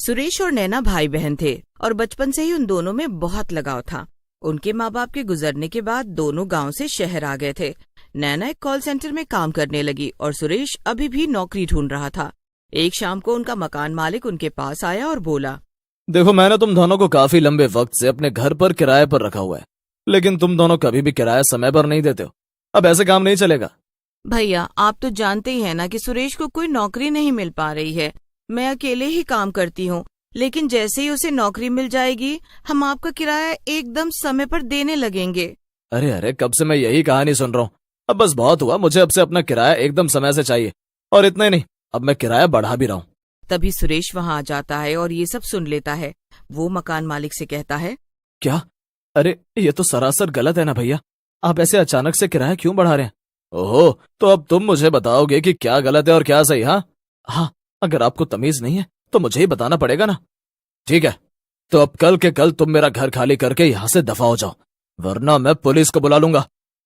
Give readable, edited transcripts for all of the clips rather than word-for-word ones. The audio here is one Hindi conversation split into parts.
सुरेश और नैना भाई बहन थे और बचपन से ही उन दोनों में बहुत लगाव था। उनके माँ बाप के गुजरने के बाद दोनों गांव से शहर आ गए थे। नैना एक कॉल सेंटर में काम करने लगी और सुरेश अभी भी नौकरी ढूंढ रहा था। एक शाम को उनका मकान मालिक उनके पास आया और बोला, देखो, मैंने तुम दोनों को काफी लंबे वक्त से अपने घर पर किराए पर रखा हुआ है, लेकिन तुम दोनों कभी भी किराया समय पर नहीं देते हो। अब ऐसे काम नहीं चलेगा। भैया, आप तो जानते ही हैं ना कि सुरेश को कोई नौकरी नहीं मिल पा रही है। मैं अकेले ही काम करती हूँ, लेकिन जैसे ही उसे नौकरी मिल जाएगी हम आपका किराया एकदम समय पर देने लगेंगे। अरे अरे, कब से मैं यही कहानी सुन रहा हूँ। अब बस बहुत हुआ, मुझे अब से अपना किराया एकदम समय से चाहिए। और इतना ही नहीं, अब मैं किराया बढ़ा भी रहा हूँ। तभी सुरेश वहाँ आ जाता है और ये सब सुन लेता है। वो मकान मालिक से कहता है, क्या? अरे ये तो सरासर गलत है ना भैया, आप ऐसे अचानक से किराया क्यों बढ़ा रहे हैं? ओहो, तो अब तुम मुझे बताओगे कि क्या गलत है और क्या सही? हाँ, अगर आपको तमीज नहीं है तो मुझे ही बताना पड़ेगा ना। ठीक है, तो अब कल के कल तुम मेरा घर खाली करके यहाँ से दफा हो जाओ, वरना मैं पुलिस को बुला लूंगा।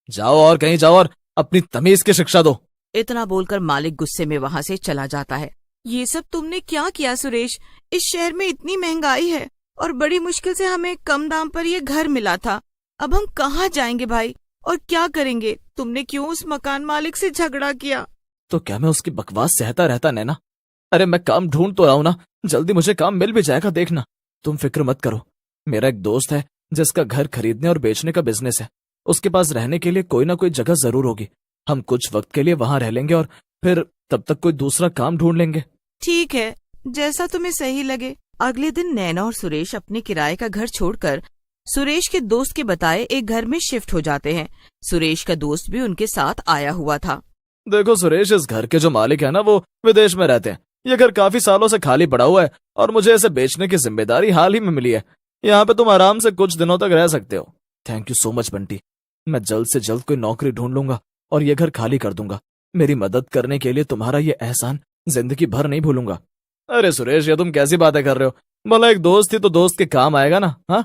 जाओ और कहीं जाओ और अपनी तमीज की शिक्षा दो। इतना बोलकर मालिक गुस्से में वहाँ से चला जाता है। ये सब तुमने क्या किया सुरेश? इस शहर में इतनी महंगाई है और बड़ी मुश्किल से हमें कम दाम पर ये घर मिला था। अब हम कहाँ जाएंगे भाई, और क्या करेंगे? तुमने क्यों उस मकान मालिक से झगड़ा किया? तो क्या मैं उसकी बकवास सहता रहता नैना? अरे मैं काम ढूंढ तो रहा हूं ना, जल्दी मुझे काम मिल भी जाएगा, देखना। तुम फिक्र मत करो, मेरा एक दोस्त है जिसका घर खरीदने और बेचने का बिजनेस है। उसके पास रहने के लिए कोई ना कोई जगह जरूर होगी। हम कुछ वक्त के लिए वहां रह लेंगे और फिर तब तक कोई दूसरा काम ढूंढ लेंगे। ठीक है, जैसा तुम्हें सही लगे। अगले दिन नैना और सुरेश अपने किराए का घर छोड़कर सुरेश के दोस्त के बताए एक घर में शिफ्ट हो जाते हैं। सुरेश का दोस्त भी उनके साथ आया हुआ था। देखो सुरेश, इस घर के जो मालिक है ना, वो विदेश में रहते हैं। ये घर काफी सालों से खाली पड़ा हुआ है और मुझे इसे बेचने की जिम्मेदारी हाल ही में मिली है। यहाँ पे तुम आराम से कुछ दिनों तक रह सकते हो। Thank you so much Bunty, मैं जल्द से जल्द कोई नौकरी ढूंढ लूंगा और ये घर खाली कर दूंगा। मेरी मदद करने के लिए तुम्हारा ये एहसान जिंदगी भर नहीं भूलूंगा। अरे सुरेश, ये तुम कैसी बातें कर रहे हो? भला एक दोस्त थी तो दोस्त के काम आएगा ना। हाँ,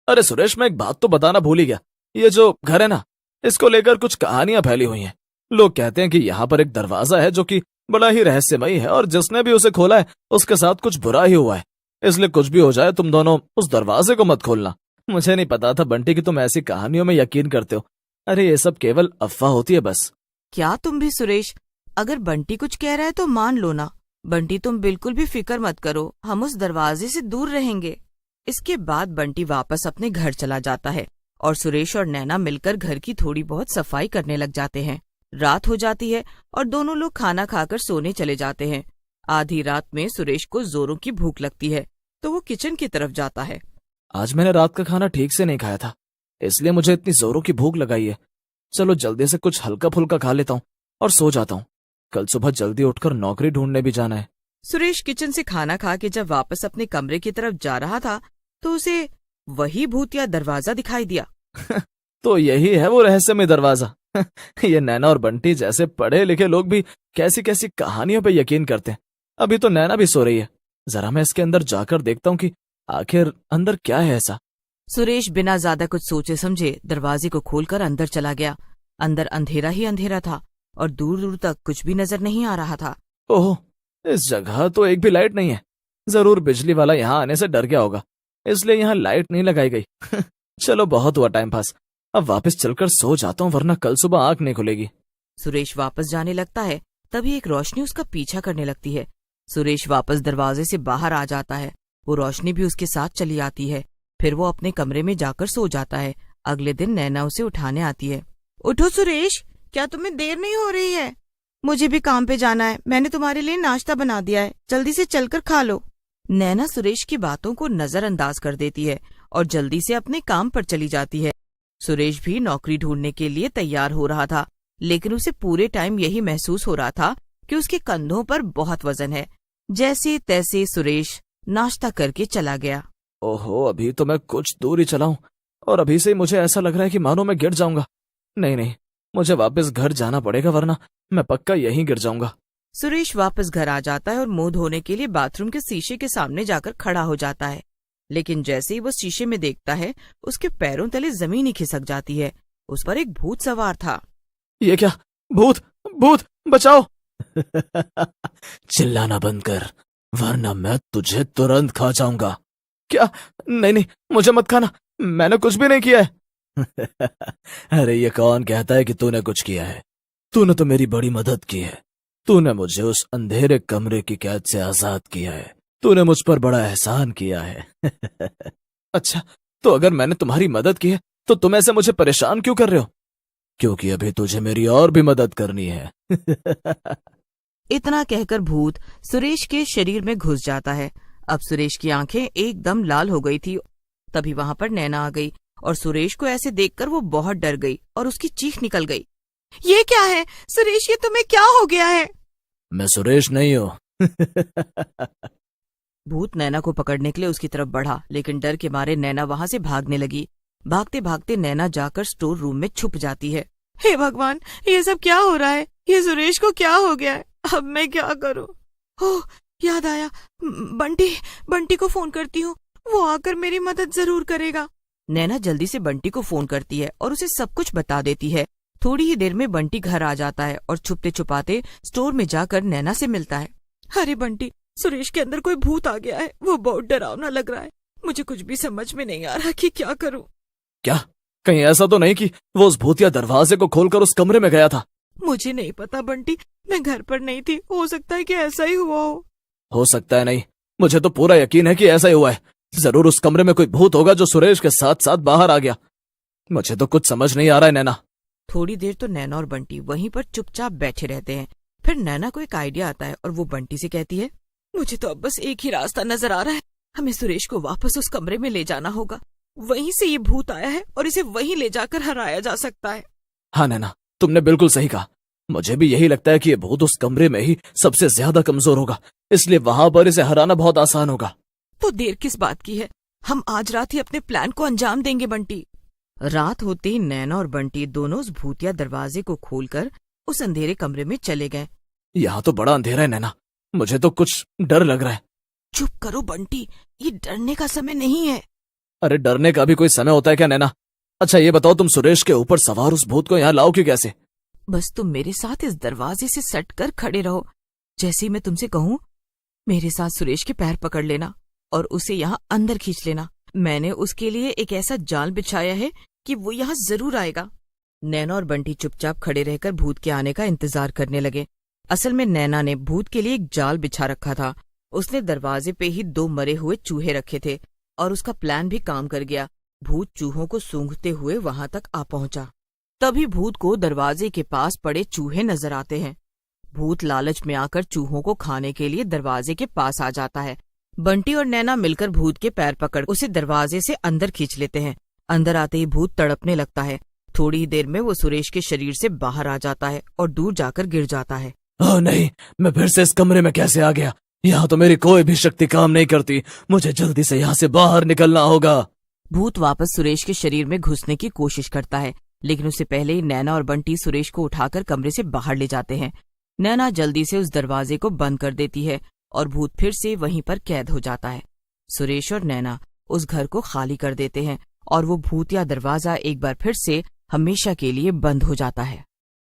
अरे सुरेश, मैं एक बात तो बताना भूल ही गया। ये जो घर है ना, इसको लेकर कुछ कहानियां फैली हुई हैं। लोग कहते हैं कि यहाँ पर एक दरवाजा है जो कि बड़ा ही रहस्यमयी है और जिसने भी उसे खोला है उसके साथ कुछ बुरा ही हुआ है। इसलिए कुछ भी हो जाए, तुम दोनों उस दरवाजे को मत खोलना। मुझे नहीं पता था बंटी कि तुम ऐसी कहानियों में यकीन करते हो। अरे ये सब केवल अफवाह होती है बस। क्या तुम भी सुरेश? अगर बंटी कुछ कह रहा है तो मान लो ना। बंटी, तुम बिल्कुल भी फिक्र मत करो, हम उस दरवाजे से दूर रहेंगे। इसके बाद बंटी वापस अपने घर चला जाता है और सुरेश और नैना मिलकर घर की थोड़ी बहुत सफाई करने लग जाते हैं। रात हो जाती है और दोनों लोग खाना खाकर सोने चले जाते हैं। आधी रात में सुरेश को जोरों की भूख लगती है तो वो किचन की तरफ जाता है। आज मैंने रात का खाना ठीक से नहीं खाया था, इसलिए मुझे इतनी जोरों की भूख लगाई है। चलो जल्दी से कुछ हल्का फुल्का खा लेता हूँ और सो जाता हूँ। कल सुबह जल्दी उठकर नौकरी ढूंढने भी जाना है। सुरेश किचन से खाना खा के जब वापस अपने कमरे की तरफ जा रहा था तो उसे वही भूतिया दरवाजा दिखाई दिया। तो यही है वो रहस्यमय दरवाजा। ये नैना और बंटी जैसे पढ़े लिखे लोग भी कैसी कैसी कहानियों पे यकीन करते हैं। अभी तो नैना भी सो रही है, जरा मैं इसके अंदर जाकर देखता हूँ कि आखिर अंदर क्या है ऐसा। सुरेश बिना ज्यादा कुछ सोचे समझे दरवाजे को खोलकर अंदर चला गया। अंदर अंधेरा ही अंधेरा था और दूर दूर तक कुछ भी नजर नहीं आ रहा था। ओह, इस जगह तो एक भी लाइट नहीं है। जरूर बिजली वाला यहाँ आने से डर गया होगा, इसलिए यहाँ लाइट नहीं लगाई गई। चलो बहुत हुआ टाइम पास, अब वापस चलकर सो जाता हूँ, वरना कल सुबह आंख नहीं खुलेगी। सुरेश वापस जाने लगता है, तभी एक रोशनी उसका पीछा करने लगती है। सुरेश वापस दरवाजे से बाहर आ जाता है, वो रोशनी भी उसके साथ चली आती है। फिर वो अपने कमरे में जाकर सो जाता है। अगले दिन नैना उसे उठाने आती है। उठो सुरेश, क्या तुम्हें देर नहीं हो रही है? मुझे भी काम पे जाना है, मैंने तुम्हारे लिए नाश्ता बना दिया है, जल्दी से चलकर खा लो। नैना सुरेश की बातों को नजरअंदाज कर देती है और जल्दी से अपने काम पर चली जाती है। सुरेश भी नौकरी ढूंढने के लिए तैयार हो रहा था, लेकिन उसे पूरे टाइम यही महसूस हो रहा था कि उसके कंधों पर बहुत वजन है। जैसे तैसे सुरेश नाश्ता करके चला गया। ओहो, अभी तो मैं कुछ दूर ही चला हूं और अभी से ही मुझे ऐसा लग रहा है कि मानो मैं गिर जाऊंगा। नहीं, मुझे वापस घर जाना पड़ेगा, वरना मैं पक्का यहीं गिर जाऊंगा। सुरेश वापस घर आ जाता है और मुंह धोने के लिए बाथरूम के शीशे के सामने जाकर खड़ा हो जाता है। लेकिन जैसे ही वो शीशे में देखता है, उसके पैरों तले जमीन ही खिसक जाती है। उस पर एक भूत सवार था। ये क्या? भूत, भूत, बचाओ! चिल्लाना बंद कर, वरना मैं तुझे तुरंत खा जाऊंगा। क्या? नहीं नहीं, मुझे मत खाना, मैंने कुछ भी नहीं किया है। अरे ये कौन कहता है कि तूने कुछ किया है? तूने तो मेरी बड़ी मदद की है। तूने मुझे उस अंधेरे कमरे की कैद से आजाद किया है। तूने मुझ पर बड़ा एहसान किया है। अच्छा, तो अगर मैंने तुम्हारी मदद की है तो तुम ऐसे मुझे परेशान क्यों कर रहे हो? क्योंकि अभी तुझे मेरी और भी मदद करनी है। इतना कहकर भूत सुरेश के शरीर में घुस जाता है। अब सुरेश की आंखें एकदम लाल हो गई थी। तभी वहां पर नैना आ गई और सुरेश को ऐसे देखकर वो बहुत डर गई और उसकी चीख निकल गई। ये क्या है सुरेश, ये तुम्हें क्या हो गया है? मैं सुरेश नहीं हूँ। भूत नैना को पकड़ने के लिए उसकी तरफ बढ़ा, लेकिन डर के मारे नैना वहां से भागने लगी। भागते भागते नैना जाकर स्टोर रूम में छुप जाती है। हे भगवान, ये सब क्या हो रहा है? ये सुरेश को क्या हो गया है? अब मैं क्या करूं? ओह, याद आया, बंटी को फोन करती हूँ, वो आकर मेरी मदद जरूर करेगा। नैना जल्दी से बंटी को फोन करती है और उसे सब कुछ बता देती है। थोड़ी ही देर में बंटी घर आ जाता है और छुपते छुपाते स्टोर में जाकर नैना से मिलता है। अरे बंटी, सुरेश के अंदर कोई भूत आ गया है, वो बहुत डरावना लग रहा है। मुझे कुछ भी समझ में नहीं आ रहा कि क्या करूं। क्या? कहीं ऐसा तो नहीं कि वो उस भूतिया दरवाजे को खोलकर उस कमरे में गया था? मुझे नहीं पता बंटी, मैं घर पर नहीं थी, हो सकता है कि ऐसा ही हुआ हो सकता है नहीं, मुझे तो पूरा यकीन है कि ऐसा ही हुआ है। जरूर उस कमरे में कोई भूत होगा जो सुरेश के साथ साथ बाहर आ गया। मुझे तो कुछ समझ नहीं आ रहा है नैना। थोड़ी देर तो नैना और बंटी वहीं पर चुपचाप बैठे रहते हैं। फिर नैना को एक आइडिया आता है और वो बंटी से कहती है, मुझे तो अब बस एक ही रास्ता नजर आ रहा है। हमें सुरेश को वापस उस कमरे में ले जाना होगा। वहीं से ये भूत आया है और इसे वहीं ले जाकर हराया जा सकता है। हाँ नैना, तुमने बिल्कुल सही कहा। मुझे भी यही लगता है कि ये भूत उस कमरे में ही सबसे ज्यादा कमजोर होगा, इसलिए वहां पर इसे हराना बहुत आसान होगा। तो देर किस बात की है, हम आज रात ही अपने प्लान को अंजाम देंगे बंटी। रात होते ही नैना और बंटी दोनों उस भूतिया दरवाजे को खोलकर उस अंधेरे कमरे में चले गए। यहाँ तो बड़ा अंधेरा है नैना, मुझे तो कुछ डर लग रहा है। चुप करो बंटी, ये डरने का समय नहीं है। अरे डरने का भी कोई समय होता है क्या नैना? अच्छा ये बताओ, तुम सुरेश के ऊपर सवार उस भूत को यहाँ लाओगे कैसे? बस तुम मेरे साथ इस दरवाजे से सट कर खड़े रहो। जैसे ही मैं तुमसे कहूँ, मेरे साथ सुरेश के पैर पकड़ लेना और उसे यहाँ अंदर खींच लेना। मैंने उसके लिए एक ऐसा जाल बिछाया है कि वो यहाँ जरूर आएगा। नैना और बंटी चुपचाप खड़े रहकर भूत के आने का इंतजार करने लगे। असल में नैना ने भूत के लिए एक जाल बिछा रखा था। उसने दरवाजे पे ही 2 मरे हुए चूहे रखे थे और उसका प्लान भी काम कर गया। भूत चूहों को सूंघते हुए वहां तक आ पहुंचा। तभी भूत को दरवाजे के पास पड़े चूहे नजर आते हैं। भूत लालच में आकर चूहों को खाने के लिए दरवाजे के पास आ जाता है। बंटी और नैना मिलकर भूत के पैर पकड़ उसे दरवाजे से अंदर खींच लेते हैं। अंदर आते ही भूत तड़पने लगता है। थोड़ी ही देर में वो सुरेश के शरीर से बाहर आ जाता है और दूर जाकर गिर जाता है। ओह नहीं, मैं फिर से इस कमरे में कैसे आ गया? यहाँ तो मेरी कोई भी शक्ति काम नहीं करती। मुझे जल्दी से यहाँ से बाहर निकलना होगा। भूत वापस सुरेश के शरीर में घुसने की कोशिश करता है, लेकिन उससे पहले ही नैना और बंटी सुरेश को उठाकर कमरे से बाहर ले जाते हैं। नैना जल्दी से उस दरवाजे को बंद कर देती है और भूत फिर से वहीं पर कैद हो जाता है। सुरेश और नैना उस घर को खाली कर देते हैं और वो भूतिया दरवाजा एक बार फिर से हमेशा के लिए बंद हो जाता है।